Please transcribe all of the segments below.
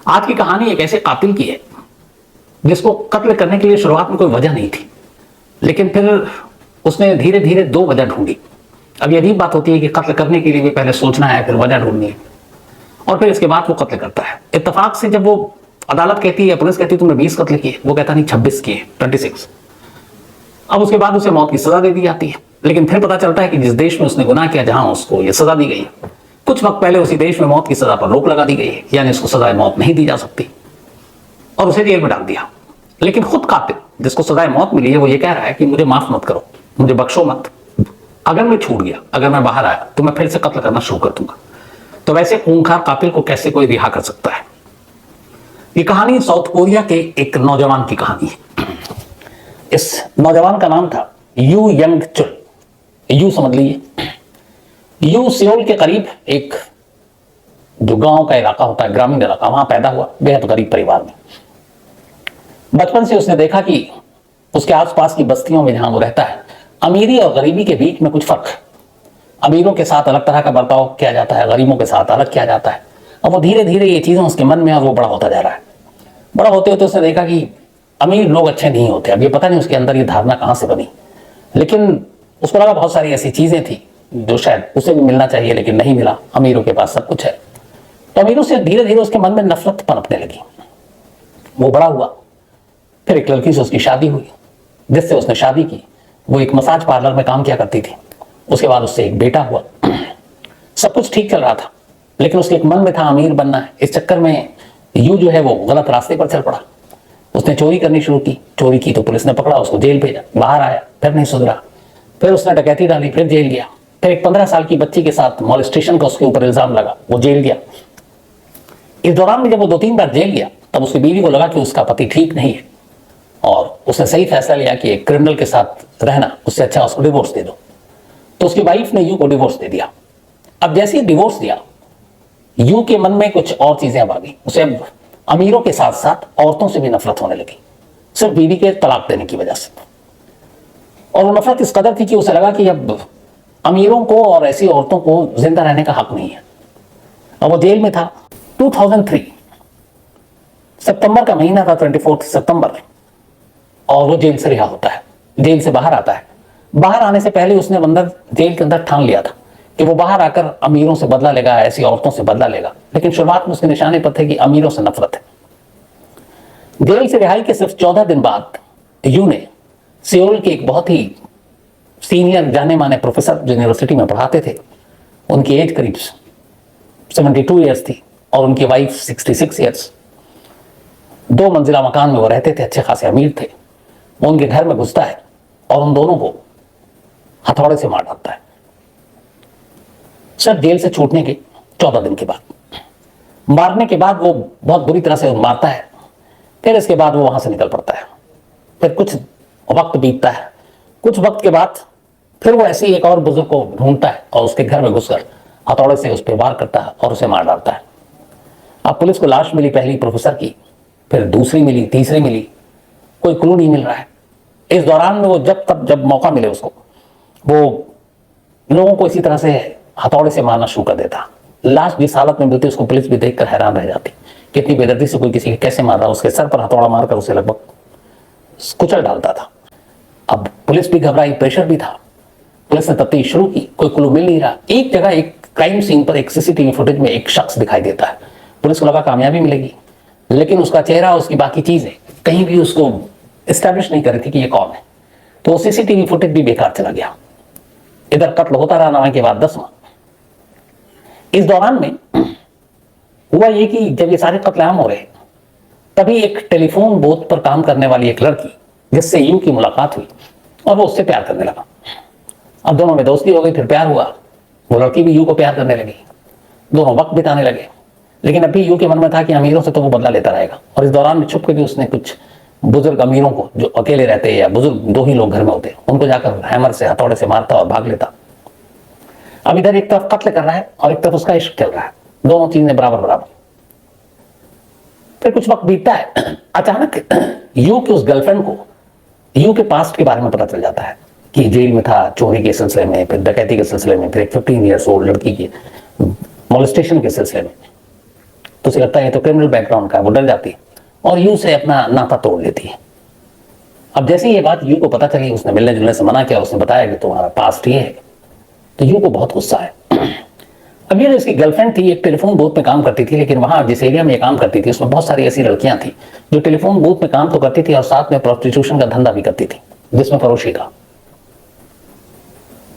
आज की कहानी एक ऐसे कातिल की है जिसको कत्ल करने के लिए शुरुआत में कोई वजह नहीं थी, लेकिन फिर उसने धीरे धीरे दो वजह ढूंढी। अब ये अजीब बात होती है कि कत्ल करने के लिए भी पहले सोचना है, फिर वजह ढूंढनी है और फिर इसके बाद वो कत्ल करता है। इत्तेफाक से जब वो अदालत कहती है, पुलिस कहती है तुमने 20 कत्ल किए, वो कहता नहीं 26 किए, 26। अब उसके बाद उसे मौत की सजा दे दी जाती है। लेकिन फिर पता चलता है कि जिस देश में उसने गुनाह किया, जहां उसको ये सजा दी गई है, कुछ वक्त पहले उसी देश में मौत की सजा पर रोक लगा दी गई है, यानी उसको सजाए मौत नहीं दी जा सकती और उसे जेल में डाल दिया। लेकिन खुद कातिल जिसको सजाए मौत मिली है, वो ये कह रहा है कि मुझे माफ मत करो, मुझे बख्शो मत, अगर मैं छूट गया, अगर मैं बाहर आया तो मैं फिर से कत्ल करना शुरू कर दूंगा। तो वैसे खूंखार कातिल को कैसे कोई रिहा कर सकता है? ये कहानी साउथ कोरिया के एक नौजवान की कहानी है। इस नौजवान का नाम था यू यंग चुल। यू समझ लीजिए, यू सियोल के करीब एक जो गांव का इलाका होता है, ग्रामीण इलाका, वहां पैदा हुआ बेहद गरीब परिवार में। बचपन से उसने देखा कि उसके आसपास की बस्तियों में जहां वो रहता है, अमीरी और गरीबी के बीच में कुछ फर्क है। अमीरों के साथ अलग तरह का बर्ताव किया जाता है, गरीबों के साथ अलग किया जाता है। अब वो धीरे धीरे ये चीजें उसके मन में, और वो बड़ा होता जा रहा है। बड़ा होते होते उसने देखा कि अमीर लोग अच्छे नहीं होते। अब ये पता नहीं उसके अंदर ये धारणा कहां से बनी, लेकिन उसको लगा बहुत सारी ऐसी चीजें थी जो शायद उसे भी मिलना चाहिए लेकिन नहीं मिला। अमीरों के पास सब कुछ है, तो अमीरों से धीरे धीरे उसके मन में नफरत पनपने लगी। वो बड़ा हुआ, फिर एक लड़की से उसकी शादी हुई, जिससे उसने शादी की। वो एक मसाज पार्लर में काम किया करती थी। उसके बाद उससे एक बेटा हुआ। सब कुछ ठीक चल रहा था, लेकिन उसके एक मन में था अमीर बनना है। इस चक्कर में यू जो है वो गलत रास्ते पर चल पड़ा। उसने चोरी करनी शुरू की। चोरी की तो पुलिस ने पकड़ा, उसको जेल भेजा। बाहर आया, फिर नहीं सुधरा, फिर उसने डकैती डाली, फिर जेल गया। फिर एक 15 साल की बच्ची के साथ मॉलेस्टेशन का उसके ऊपर इल्जाम लगा, वो जेल गया। इस दौरान में जब वो 2-3 बार जेल गया, तब उसकी बीवी को लगा कि उसका पति ठीक नहीं है और उसने सही फैसला लिया कि एक क्रिमिनल के साथ रहना उससे अच्छा उसको डिवोर्स दे दो। तो उसकी वाइफ ने यू को डिवोर्स दे दिया। अब जैसे ही डिवोर्स दिया, यू के मन में कुछ और चीजें अब आ गई। उसे अब अमीरों के साथ साथ औरतों से भी नफरत होने लगी, सिर्फ बीवी के तलाक देने की वजह से। और वो नफरत इस कदर थी कि उसे लगा कि अब अमीरों को और ऐसी औरतों को जिंदा रहने का हक नहीं है। अब वो जेल में था। 2003 सितंबर का महीना था, 24 सितंबर, और वो जेल से रिहा होता है, जेल से बाहर आता है। बाहर आने से पहले उसने अंदर जेल के अंदर ठान लिया था कि वो बाहर आकर अमीरों से बदला लेगा, ऐसी औरतों से बदला लेगा। लेकिन शुरुआत में उसके निशाने पर थे कि अमीरों से नफरत है। जेल से रिहाई के सिर्फ 14 दिन बाद यू ने सियोल के एक बहुत ही सीनियर जाने माने प्रोफेसर जो यूनिवर्सिटी में पढ़ाते थे, उनकी एज करीब 72 ईयर्स थी और उनकी वाइफ 66 ईयर्स। 2 मंजिला मकान में वो रहते थे, अच्छे खासे अमीर थे। वो उनके घर में घुसता है और उन दोनों को हथौड़े से मार डालता है, सिर्फ जेल से छूटने के 14 दिन के बाद। मारने के बाद वो बहुत बुरी तरह से मारता है। फिर इसके बाद वो वहां से निकल पड़ता है। फिर कुछ वक्त बीतता है। कुछ वक्त के बाद फिर वो ऐसे ही एक और बुजुर्ग को ढूंढता है और उसके घर में घुसकर हथौड़े से उस पर वार करता है और उसे मार डालता है। अब पुलिस को लाश मिली पहली प्रोफेसर की, फिर दूसरी मिली, तीसरी मिली, कोई क्लू नहीं मिल रहा है। इस दौरान में वो जब मौका मिले उसको, वो लोगों को इसी तरह से हथौड़े से मारना शुरू कर देता। लाश जिस हालत में मिलती उसको पुलिस भी देखकर हैरान रह जाती, कितनी बेदर्दी से कोई किसी के कैसे मार रहा। उसके सर पर हथौड़ा मारकर उसे लगभग कुचल डालता था। अब पुलिस भी घबराई, प्रेशर भी था। पुलिस ने तफ्तीश शुरू की, कोई क्लू मिल नहीं रहा। एक जगह एक क्राइम सीन पर एक सीसीटीवी फुटेज में एक शख्स दिखाई देता है। पुलिस को लगा कामयाबी मिलेगी, लेकिन उसका चेहरा, उसकी बाकी चीजें कहीं भी उसको एस्टैब्लिश नहीं कर रही थी कि ये कौन है। तो सीसीटीवी फुटेज भी बेकार चला गया। इधर कत्ल होता रहा 9 के बाद 10वां। इस दौरान में हुआ ये कि जब ये सारे कत्लेआम हो रहे, तभी एक टेलीफोन बूथ पर काम करने वाली एक लड़की जिससे यू की मुलाकात हुई और वो उससे प्यार करने लगा। अब दोनों में दोस्ती हो गई, फिर प्यार हुआ। वो लड़की भी यू को प्यार करने लगी। दोनों वक्त बिताने लगे। लेकिन अभी यू के मन में था कि अमीरों से तो वो बदला लेता रहेगा। और इस दौरान में छुप के भी उसने कुछ बुजुर्ग अमीरों को, जो अकेले रहते या बुजुर्ग 2 ही लोग घर में होते, उनको जाकर हैमर से, हथौड़े से मारता और भाग लेता। अब इधर एक तरफ कत्ल कर रहा है और एक तरफ उसका इश्क चल रहा है। दोनों चीजें बराबर बराबर। फिर कुछ वक्त बीतता है। अचानक यू की उस गर्लफ्रेंड को यू के पास्ट के बारे में पता चल जाता है कि जेल में था चोरी के सिलसिले में, फिर डकैती के सिलसिले में, फिर एक 15 ईयर्स ओल्ड लड़की की मॉलेस्टेशन के सिलसिले में। तो उसे लगता है तो क्रिमिनल बैकग्राउंड का है, वो डर जाती है और यू से अपना नाता तोड़ लेती है। अब जैसे ही ये बात यू को पता चली, उसने मिलने जुलने से मना किया, उसने बताया कि तुम्हारा पास्ट ये है, तो यू को बहुत गुस्सा है। अब ये जो इसकी गर्लफ्रेंड थी, एक टेलीफोन बूथ में काम करती थी, लेकिन वहां जिस एरिया में ये काम करती थी उसमें बहुत सारी ऐसी लड़कियां थी जो टेलीफोन बूथ में काम तो करती थी और साथ में प्रोस्टिट्यूशन का धंधा भी करती थी, जिसमें फरोशी का।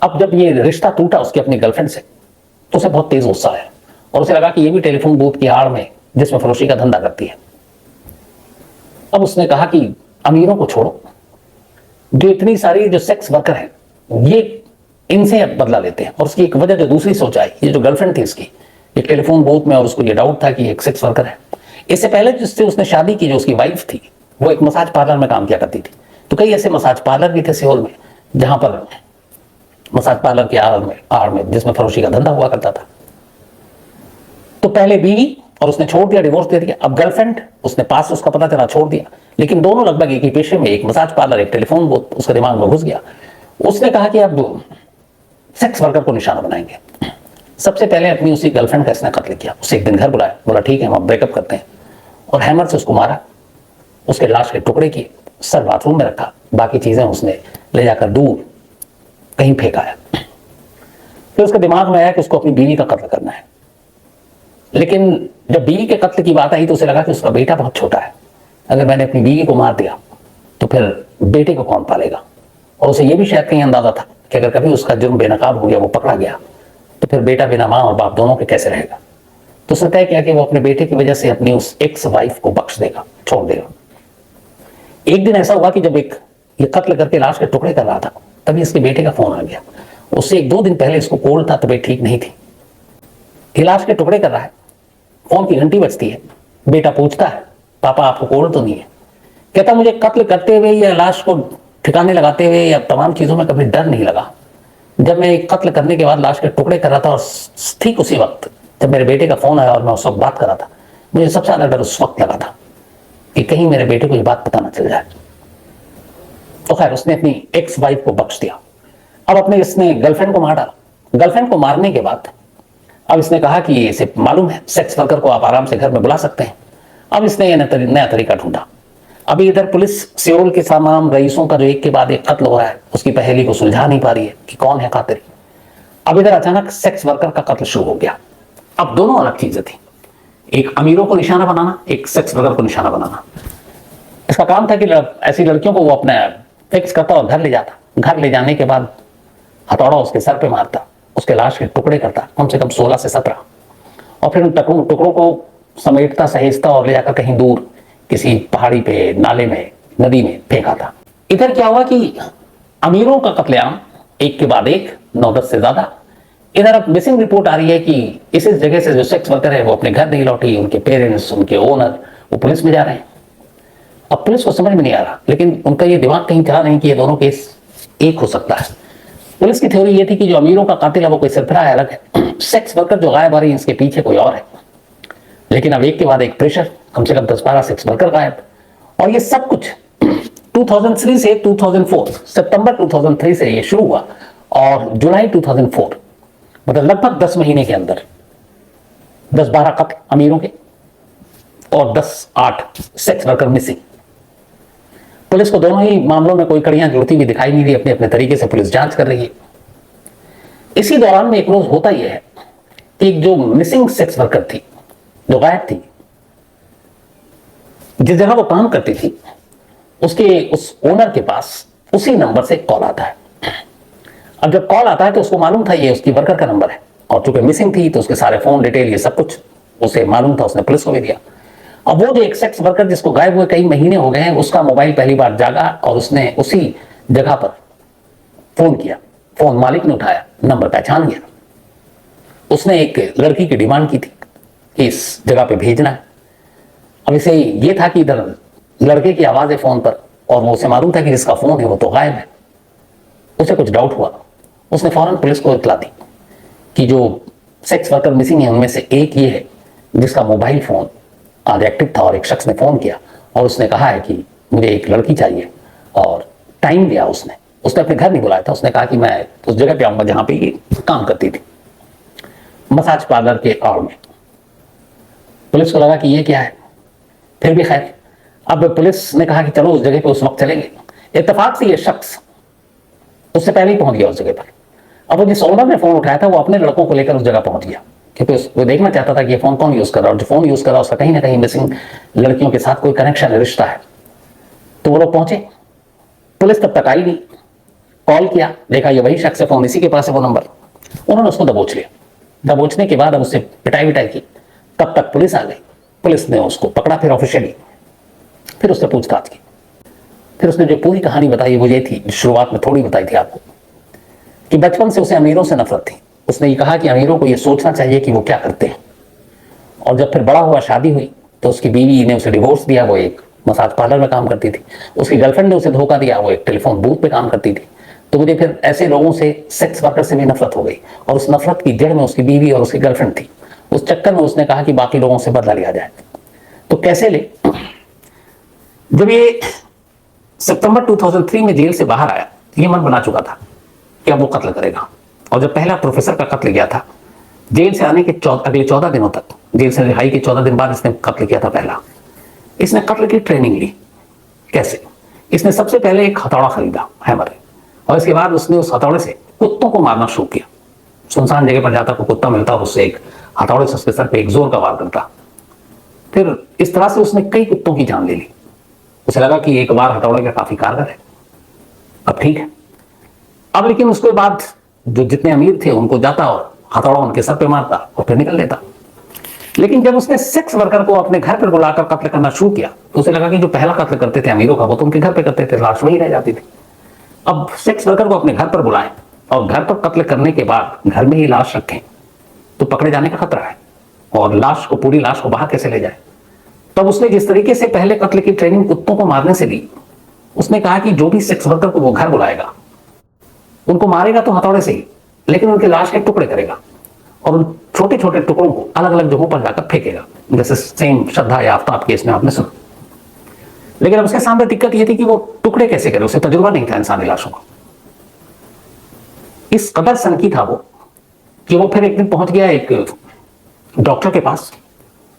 अब जब ये रिश्ता टूटा उसकी अपनी गर्लफ्रेंड से, तो उसे बहुत तेज गुस्सा आया और उसे लगा कि ये भी टेलीफोन बूथ की आड़ में जिसमें फरोशी का धंधा करती है। अब उसने कहा कि अमीरों को छोड़ो, जो इतनी सारी जो सेक्स वर्कर है ये इनसे बदला लेते हैं। और उसकी एक वजह जो दूसरी सोच आई, ये जो गर्लफ्रेंड थी इसकी, एक टेलीफोन बूथ में, और उसको ये डाउट था कि एक सेक्स वर्कर है। इससे पहले जिससे उसने शादी की, जो उसकी वाइफ थी, वो एक मसाज पार्लर में काम किया करती थी। तो कई ऐसे मसाज पार्लर भी थे सियोल में, जहां पर मसाज पार्लर के आड़ में जिसमें फरोशी का धंधा हुआ करता था। तो पहले बीवी, और उसने छोड़ दिया, डिवोर्स दे दिया। अब गर्लफ्रेंड, उसने पास उसका पता चला, छोड़ दिया, लेकिन दोनों लगभग एक ही पेशे में, एक मसाज पार्लर, एक टेलीफोन बूथ, उसके दिमाग में घुस गया। उसने कहा कि अब सेक्स वर्कर को निशाना बनाएंगे। सबसे पहले अपनी उसी गर्लफ्रेंड का इसने कत्ल किया। उसे एक दिन घर बुलाया, बोला ठीक है हम ब्रेकअप करते हैं, और हैमर से उसको मारा, उसके लाश के टुकड़े किए, सर बाथरूम में रखा, बाकी चीजें उसने ले जाकर दूर कहीं फेंकाया। फिर उसके दिमाग में आया कि उसको अपनी बीवी का कत्ल करना है, लेकिन जब बीवी के कत्ल की बात आई तो उसे लगा कि उसका बेटा बहुत छोटा है, अगर मैंने अपनी बीवी को मार दिया तो फिर बेटे को कौन पालेगा। और उसे यह भी शायद कहीं अंदाजा था कि अगर कभी उसका जुर्म बेनकाब हो गया, वो पकड़ा गया, तो फिर बेटा बिना मां और बाप दोनों के कैसे रहेगा। तो उसने तय किया कि वो अपने बेटे की वजह से अपनी उस एक्स वाइफ को बख्श देगा, छोड़ देगा। एक दिन ऐसा हुआ कि जब एक ये कत्ल करके लाश के टुकड़े कर रहा था, तभी इसके बेटे का फोन आ गया। उससे एक दो दिन पहले इसको कोल्ड था, तबीयत ठीक नहीं थी, ये लाश के टुकड़े कर रहा है, फोन की घंटी बजती है, बेटा पूछता है पापा आपको कोल्ड तो नहीं है। कहता मुझे कत्ल करते हुए या लाश को ठिकाने लगाते हुए या तमाम चीजों में कभी डर नहीं लगा। जब मैं एक कत्ल करने के बाद लाश के टुकड़े कर रहा था, और ठीक उसी वक्त जब मेरे बेटे का फोन आया और मैं उस वक्त बात कर रहा था, मुझे सबसे ज्यादा डर उस वक्त लगा था कि कहीं मेरे बेटे को ये बात पता ना चल जाए। तो खैर उसने अपनी एक्स वाइफ को बख्श दिया। अब अपने इसने गर्लफ्रेंड को मार डाला। गर्लफ्रेंड को मारने के बाद अब इसने कहा कि इसे मालूम है सेक्स वर्कर को आप आराम से घर में बुला सकते हैं। अब इसने यह नया तरीका ढूंढा। अभी इधर पुलिस सियोल के तमाम रईसों का जो एक के बाद एक कत्ल हो रहा है, उसकी पहेली को सुलझा नहीं पा रही है कि कौन है कातिल। अब इधर अचानक सेक्स वर्कर का कत्ल शुरू हो गया। अब दोनों अलग चीजें थी, एक अमीरों को निशाना बनाना, एक सेक्स वर्कर को निशाना बनाना। इसका काम था कि ऐसी लड़कियों को वो अपने फिक्स करता और घर ले जाता। घर ले जाने के बाद हथौड़ा उसके सर पे मारता, उसके लाश के टुकड़े करता, कम से कम 16 से 17, और फिर उन टुकड़ों को समेटता, सहेजता और ले जाकर कहीं दूर किसी पहाड़ी पे, नाले में, नदी में फेंका था। इधर क्या हुआ कि अमीरों का कत्लेआम एक के बाद एक, 9-10 से ज्यादा। इधर अब मिसिंग रिपोर्ट आ रही है कि इस जगह से जो सेक्स वर्कर है वो अपने घर नहीं लौटी, उनके पेरेंट्स, उनके ओनर वो पुलिस में जा रहे हैं। अब पुलिस को समझ में नहीं आ रहा, लेकिन उनका ये दिमाग कहीं चला नहीं कि ये दोनों केस एक हो सकता है। पुलिस की थ्योरी ये थी कि जो अमीरों का कातिल है वो कोई सरफराज है, अलग है। सेक्स वर्कर जो गायब आ रही है इसके पीछे कोई और है। लेकिन अब एक के बाद एक प्रेशर, कम से कम 10-12 सेक्स वर्कर गायब। और ये सब कुछ 2003 से 2004, सितंबर 2003 से ये शुरू हुआ और जुलाई 2004, मतलब लगभग 10 महीने के अंदर 10-12 कत्ल अमीरों के और 10-8 सेक्स वर्कर मिसिंग। पुलिस को दोनों ही मामलों में कोई कड़ियां जुड़ती हुई दिखाई नहीं दी। अपने अपने तरीके से पुलिस जांच कर रही है। इसी दौरान में एक रोज होता यह है कि एक जो मिसिंग सेक्स वर्कर थी, जो गायब थी, जिस जगह वो काम करती थी, उसके उस ओनर के पास उसी नंबर से कॉल आता है। अब जब कॉल आता है तो उसको मालूम था ये उसकी वर्कर का नंबर है, और चूंकि मिसिंग थी तो उसके सारे फोन डिटेल ये सब कुछ उसे मालूम था, उसने पुलिस को भी दिया। अब वो जो एक सेक्स वर्कर जिसको गायब हुए कई महीने हो गए हैं, उसका मोबाइल पहली बार जागा और उसने उसी जगह पर फोन किया। फोन मालिक ने उठाया, नंबर पहचान गया। उसने एक लड़की की डिमांड की थी कि इस जगह पे भेजना है। अब इसे ये था कि इधर लड़के की आवाज है फोन पर, और वो उसे मालूम था कि जिसका फोन है वो तो गायब है। उसे कुछ डाउट हुआ, उसने फौरन पुलिस को इत्तला दी कि जो सेक्स वर्कर मिसिंग है उनमें से एक ये है जिसका मोबाइल फोन आज एक्टिव था, और एक शख्स ने फोन किया और उसने कहा है कि मुझे एक लड़की चाहिए, और टाइम दिया। उसने अपने घर नहीं बुलाया था, उसने कहा कि मैं उस जगह पे आऊंगा जहां पे ये काम करती थी, मसाज पार्लर के आड़ में। पुलिस को लगा कि ये क्या है, फिर भी खैर अब पुलिस ने कहा कि चलो उस जगह पे उस वक्त चलेंगे। इत्तेफाक से ये शख्स उससे पहले ही पहुंच गया उस जगह पर। अब जिस ओनर ने फोन उठाया था वो अपने लड़कों को लेकर उस जगह पहुंच गया, क्योंकि वो देखना चाहता था कि ये फोन कौन यूज कर रहा है, और जो फोन यूज कर रहा है उसका कहीं ना कहीं मिसिंग लड़कियों के साथ कोई कनेक्शन है, रिश्ता है। तो वो लोग पहुंचे, पुलिस तब तक आई नहीं। कॉल किया, देखा ये वही शख्स है, फोन इसी के पास है वो नंबर। उन्होंने उसको दबोच लिया। दबोचने के बाद अब उससे पिटाई विटाई की, तब तक पुलिस आ गई। पुलिस ने उसको पकड़ा फिर ऑफिशियली, फिर उससे पूछताछ की। फिर उसने जो पूरी कहानी बताई वो ये थी, शुरुआत में थोड़ी बताई थी आपको, कि बचपन से उसे अमीरों से नफरत थी। उसने ये कहा कि अमीरों को ये सोचना चाहिए कि वो क्या करते हैं। और जब फिर बड़ा हुआ, शादी हुई, तो उसकी बीवी ने उसे डिवोर्स दिया, वो एक मसाज पार्लर में काम करती थी। उसकी गर्लफ्रेंड ने उसे धोखा दिया, वो एक टेलीफोन बूथ पे काम करती थी। तो मुझे फिर ऐसे लोगों से, सेक्स वर्कर से भी नफरत हो गई, और उस नफरत की जड़ में उसकी बीवी और उसकी गर्लफ्रेंड थी। उस चक्कर में उसने कहा कि बाकी लोगों से बदला लिया जाए। तो कैसे ले, जब ये सितंबर 2003 में जेल से बाहर आया, ये मन बना चुका था कि अब वो कत्ल करेगा। और जब पहला प्रोफेसर का कत्ल किया था, जेल से आने के अगले 14 दिनों तक, जेल से रिहाई के 14 दिन बाद इसने कत्ल किया था पहला। इसने कत्ल की ट्रेनिंग ली। कैसे? इसने सबसे पहले एक हथौड़ा खरीदा, हैमर, और इसके बाद उसने उस हथौड़े से कुत्तों को मारना शुरू किया। सुनसान जगह पर जाता, कोई कुत्ता मिलता और उससे एक हथौड़े से उसके सर पे एक जोर का वार करता। फिर इस तरह से उसने कई कुत्तों की जान ले ली। उसे लगा कि एक बार हथौड़े का काफी कारगर है, अब ठीक है। अब लेकिन उसके बाद जो जितने अमीर थे उनको जाता और हथौड़ा उनके सर पे मारता और फिर निकल लेता। लेकिन जब उसने सेक्स वर्कर को अपने घर पर बुलाकर कत्ल करना शुरू किया, तो उसे लगा कि जो पहला कत्ल करते थे अमीरों का, वो तो उनके घर पे करते थे, लाश वही रह जाती थी। अब सेक्स वर्कर को अपने घर पर बुलाएं और घर पर कत्ल करने के बाद घर में ही लाश रखें, तो पकड़े जाने का खतरा है, और लाश को, पूरी लाश को बाहर कैसे ले जाए। तब उसने जिस तरीके से पहले कत्ल की ट्रेनिंग कुत्तों को मारने से ली, उसने कहा कि जो भी सेक्स वर्कर को वो घर बुलाएगा, उनको मारेगा तो हथौड़े से ही, लेकिन उनकी लाश के टुकड़े करेगा और उन छोटे छोटे टुकड़ों को अलग अलग जगहों पर जाकर फेंकेगा, जैसे सेम श्रद्धा या आफ्ताब केस में आपने सुना। लेकिन अब उसके सामने दिक्कत यह थी कि वो टुकड़े कैसे करे, उसे तजुर्बा नहीं था इंसानी लाशों का। इस कदर सनकी था वो कि वो फिर एक दिन पहुंच गया एक डॉक्टर के पास,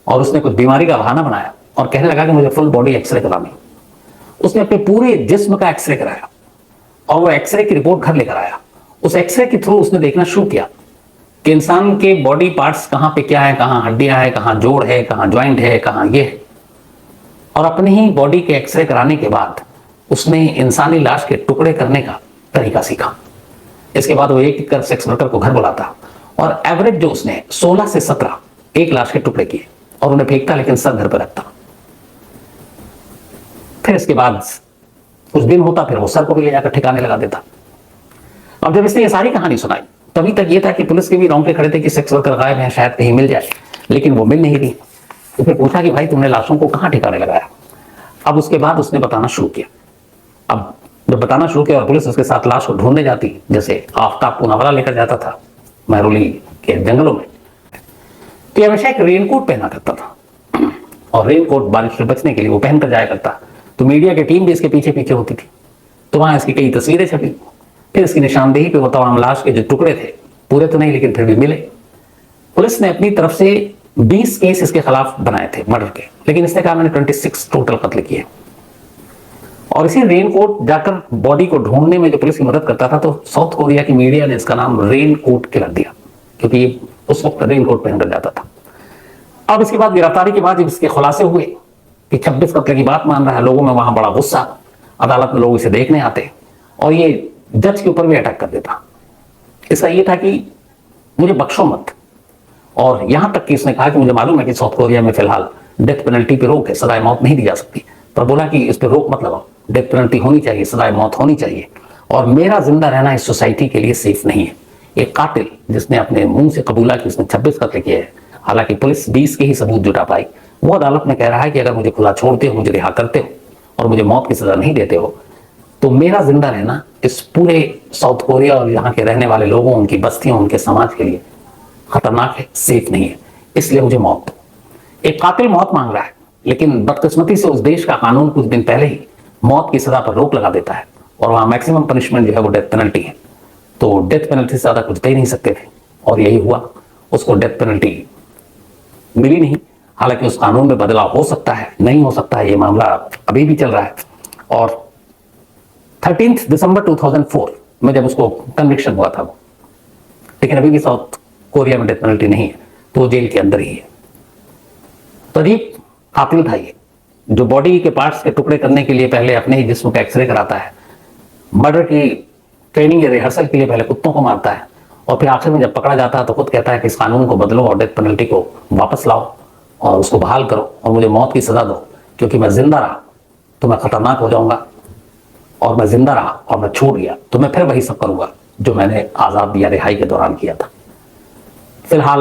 और उसने कुछ बीमारी का बहाना बनाया और कहने लगा कि मुझे फुल बॉडी एक्सरे करानी। उसने अपने पूरे जिस्म का एक्सरे कराया और वो एक्सरे की रिपोर्ट घर लेकर आया। उस एक्सरे के थ्रू उसने देखना शुरू किया कि इंसान के बॉडी पार्ट्स कहां पे क्या है, कहां हड्डियां है, कहां जोड़ है, कहां ज्वाइंट है, कहां ये है। और अपने ही बॉडी के एक्सरे कराने के बाद उसने इंसानी लाश के टुकड़े करने का तरीका सीखा। इसके बाद वो एक कर सेक्स वर्कर को घर बुलाता और एवरेज जो उसने 16 से 17 एक लाश के टुकड़े किए और उन्हें फेंकता, लेकिन सर घर पर रखता। फिर इसके बाद कुछ दिन होता, फिर वो सर को भी ले जाकर ठिकाने लगा देता। अब जब इसने ये सारी कहानी सुनाई, तभी तक ये था कि पुलिस के भी रोंगटे खड़े थे कि सेक्स वर्कर गायब है, शायद कहीं मिल जाए, लेकिन वो मिल नहीं रही। तो फिर पूछा कि भाई तुमने लाशों को कहां ठिकाने लगाया। अब उसके बाद उसने बताना शुरू किया। अब जब बताना शुरू किया और पुलिस उसके साथ लाश को ढूंढने जाती, जैसे आफ्ताब पूनावाला लेकर जाता था महरौली के जंगलों में, तो हमेशा एक रेनकोट पहना करता था, और रेनकोट बारिश से बचने के लिए वो पहनकर जाया करता। तो मीडिया की टीम भी इसके पीछे पीछे होती थी। तो वहां इसकी कई तस्वीरें छपी, फिर इसकी निशानदेही पे वो तमाम लाश के जो टुकड़े थे, पूरे तो नहीं लेकिन फिर भी मिले। पुलिस ने अपनी तरफ से 20 केस इसके खिलाफ बनाए थे मर्डर के, लेकिन इसने कहा मैंने 26 टोटल कत्ल किए। और इसी रेनकोट जाकर बॉडी को ढूंढने में जो पुलिस की मदद करता था, तो साउथ कोरिया की मीडिया ने इसका नाम रेनकोट किलर दिया, क्योंकि उस वक्त रेनकोट पहनकर जाता था। अब इसके बाद गिरफ्तारी के बाद जब इसके खुलासे हुए कि 26 कत्ल की बात मान रहा है, लोगों में वहां बड़ा गुस्सा, अदालत में लोग इसे देखने आते और ये जज के ऊपर भी अटैक कर देता। इसका ये था कि मुझे बख्शो मत, और यहां तक कि इसने कहा कि मुझे मालूम है कि साउथ कोरिया में फिलहाल डेथ पेनल्टी पे रोक है, सजाए मौत नहीं दी जा सकती, पर बोला कि इस पर रोक मत लगाओ, डेथ पेनल्टी होनी चाहिए, सजाए मौत होनी चाहिए, और मेरा जिंदा रहना इस सोसाइटी के लिए सेफ नहीं है। एक कातिल जिसने अपने मुंह से कबूला कि उसने 26 कत्ल किए हैं, हालांकि पुलिस 20 के ही सबूत जुटा पाई, वो अदालत में कह रहा है कि अगर मुझे खुला छोड़ते हो, मुझे रिहा करते हो और मुझे मौत की सजा नहीं देते हो, तो मेरा जिंदा रहना इस पूरे साउथ कोरिया और यहाँ के रहने वाले लोगों, उनकी बस्तियों, उनके समाज के लिए खतरनाक है, सेफ नहीं है, इसलिए मुझे मौत दो। एक कातिल मौत मांग रहा है, लेकिन बदकिस्मती से उस देश का कानून कुछ दिन पहले ही मौत की सजा पर रोक लगा देता है, और वहां मैक्सिमम पनिशमेंट जो है वो डेथ पेनल्टी है। तो डेथ पेनल्टी से ज्यादा कुछ दे नहीं सकते थे, और यही हुआ, उसको डेथ पेनल्टी मिली नहीं। हालांकि उस कानून में बदलाव हो सकता है, नहीं हो सकता है, ये मामला अभी भी चल रहा है। और 13 दिसंबर 2004 में जब उसको कन्विक्शन हुआ था वो, लेकिन अभी भी साउथ कोरिया में डेथ पेनल्टी नहीं है, तो वो जेल के अंदर ही है। तो अजीब कातिल था ये, जो बॉडी के पार्ट्स के टुकड़े करने के लिए पहले अपने ही जिस्म का एक्सरे कराता है, मर्डर की ट्रेनिंग या रिहर्सल के लिए पहले कुत्तों को मारता है, और फिर आखिर में जब पकड़ा जाता है तो खुद कहता है कि इस कानून को बदलो और डेथ पेनल्टी को वापस लाओ और उसको बहाल करो और मुझे मौत की सजा दो, क्योंकि मैं जिंदा रहा तो मैं खतरनाक हो जाऊंगा, और मैं जिंदा रहा और मैं छूट गया तो मैं फिर वही सब करूंगा जो मैंने आजाद या रिहाई के दौरान किया था। फिलहाल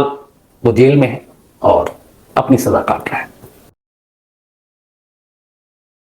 वो जेल में है और अपनी सजा काट रहा है।